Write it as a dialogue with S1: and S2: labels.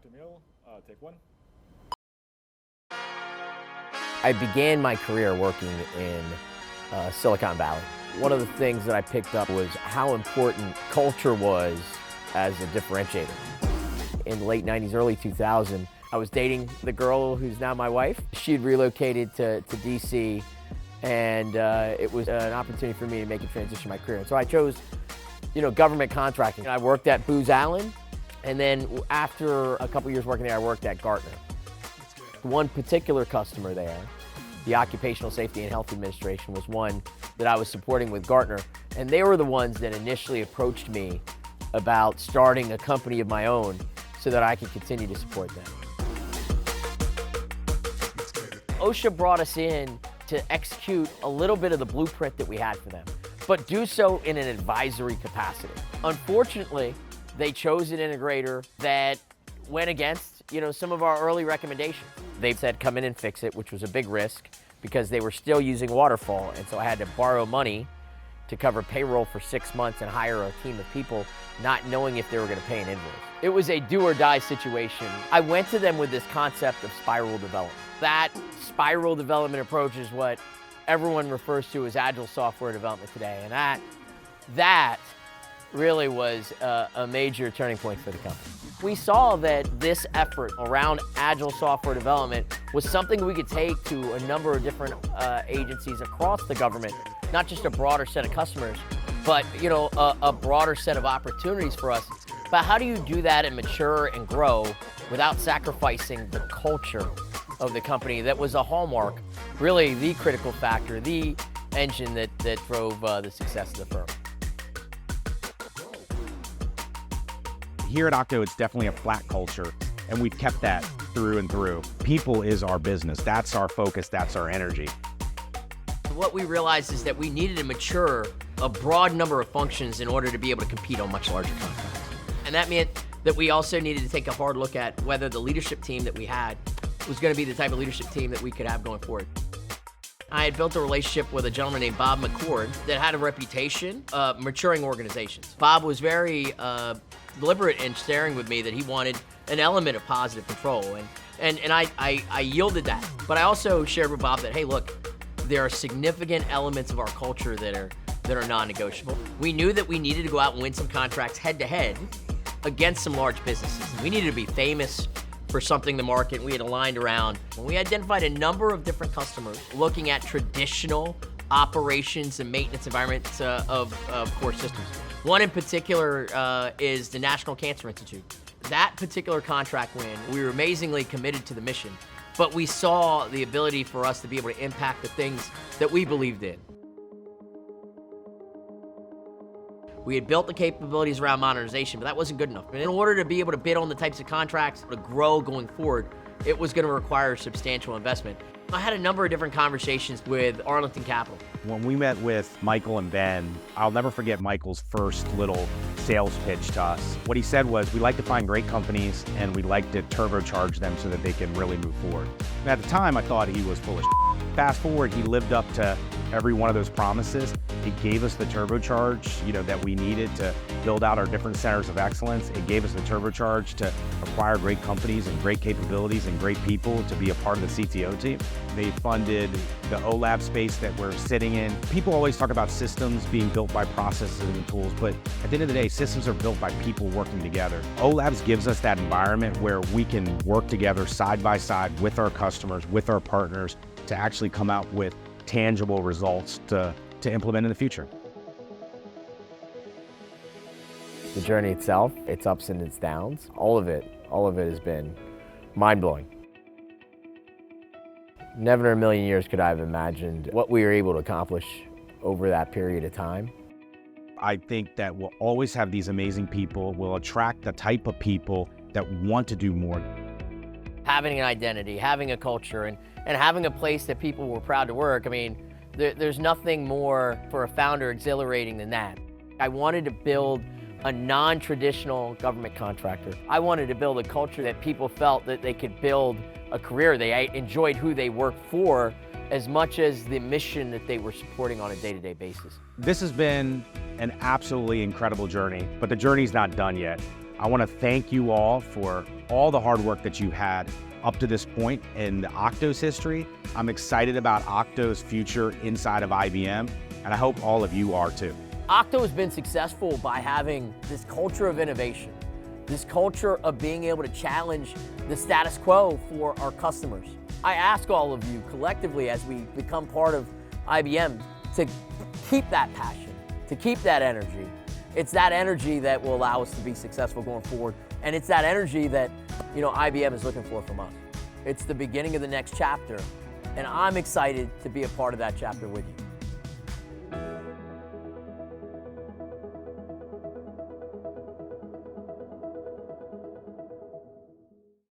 S1: Dr. Mill, take one.
S2: I began my career working in Silicon Valley. One of the things that I picked up was how important culture was as a differentiator. In the late 90s, early 2000, I was dating the girl who's now my wife. She had relocated to DC, and it was an opportunity for me to make a transition in my career. And so I chose, government contracting. I worked at Booz Allen, and then after a couple years working there, I worked at Gartner. One particular customer there, the Occupational Safety and Health Administration, was one that I was supporting with Gartner, and they were the ones that initially approached me about starting a company of my own so that I could continue to support them. OSHA brought us in to execute a little bit of the blueprint that we had for them, but do so in an advisory capacity. Unfortunately, they chose an integrator that went against some of our early recommendations. They said, come in and fix it, which was a big risk because they were still using waterfall. And so I had to borrow money to cover payroll for 6 months and hire a team of people, not knowing if they were going to pay an invoice. It was a do or die situation. I went to them with this concept of spiral development. That spiral development approach is what everyone refers to as Agile software development today. And that really was a major turning point for the company. We saw that this effort around Agile software development was something we could take to a number of different agencies across the government, not just a broader set of customers, but a broader set of opportunities for us. But how do you do that and mature and grow without sacrificing the culture of the company that was a hallmark, really the critical factor, the engine that drove the success of the firm?
S3: Here at Octo, it's definitely a flat culture, and we've kept that through and through. People is our business. That's our focus. That's our energy.
S2: What we realized is that we needed to mature a broad number of functions in order to be able to compete on much larger contracts. And that meant that we also needed to take a hard look at whether the leadership team that we had was going to be the type of leadership team that we could have going forward. I had built a relationship with a gentleman named Bob McCord that had a reputation of maturing organizations. Bob was very deliberate in sharing with me that he wanted an element of positive control, and I yielded that. But I also shared with Bob that, hey, look, there are significant elements of our culture that are non-negotiable. We knew that we needed to go out and win some contracts head-to-head against some large businesses. We needed to be famous for something the market we had aligned around. And we identified a number of different customers looking at traditional operations and maintenance environments of core systems. One in particular is the National Cancer Institute. That particular contract win, we were amazingly committed to the mission, but we saw the ability for us to be able to impact the things that we believed in. We had built the capabilities around modernization, but that wasn't good enough. And in order to be able to bid on the types of contracts to grow going forward, it was going to require substantial investment. I had a number of different conversations with Arlington Capital.
S3: When we met with Michael and Ben, I'll never forget Michael's first little sales pitch to us. What he said was, we like to find great companies and we like to turbocharge them so that they can really move forward. And at the time, I thought he was full of shit. Fast forward, he lived up to every one of those promises. It gave us the turbocharge, that we needed to build out our different centers of excellence. It gave us the turbocharge to acquire great companies and great capabilities and great people to be a part of the CTO team. They funded the OLAB space that we're sitting in. People always talk about systems being built by processes and tools, but at the end of the day, systems are built by people working together. OLABs gives us that environment where we can work together side by side with our customers, with our partners, to actually come out with tangible results to implement in the future.
S2: The journey itself, its ups and its downs, all of it has been mind-blowing. Never in a million years could I have imagined what we were able to accomplish over that period of time.
S3: I think that we'll always have these amazing people. We'll attract the type of people that want to do more.
S2: Having an identity, having a culture, and having a place that people were proud to work, I mean, there's nothing more for a founder exhilarating than that. I wanted to build a non-traditional government contractor. I wanted to build a culture that people felt that they could build a career. They enjoyed who they worked for as much as the mission that they were supporting on a day-to-day basis.
S3: This has been an absolutely incredible journey, but the journey's not done yet. I want to thank you all for all the hard work that you've had up to this point in Octo's history. I'm excited about Octo's future inside of IBM, and I hope all of you are too.
S2: Octo has been successful by having this culture of innovation, this culture of being able to challenge the status quo for our customers. I ask all of you collectively as we become part of IBM to keep that passion, to keep that energy. It's that energy that will allow us to be successful going forward, and it's that energy that IBM is looking for from us. It's the beginning of the next chapter, and I'm excited to be a part of that chapter with you.